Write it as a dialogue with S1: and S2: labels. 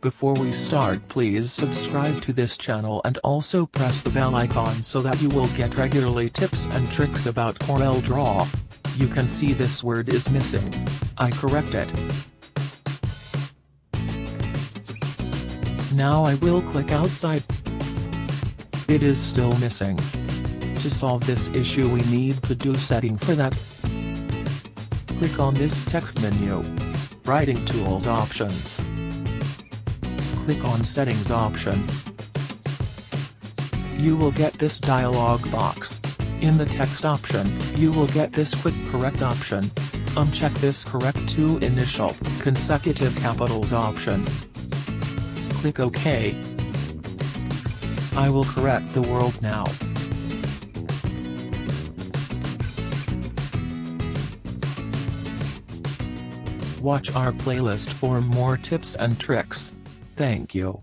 S1: Before we start, please subscribe to this channel and also press the bell icon so that you will get regularly tips and tricks about CorelDraw. You can see this word is missing. I correct it. Now I will click outside. It is still missing. To solve this issue we need to do setting for that. Click on this text menu. Writing Tools options. Click on Settings option. You will get this dialog box. In the text option, you will get this Quick Correct option. Uncheck this Correct to Initial, Consecutive Capitals option. Click OK. I will correct the word now. Watch our playlist for more tips and tricks. Thank you.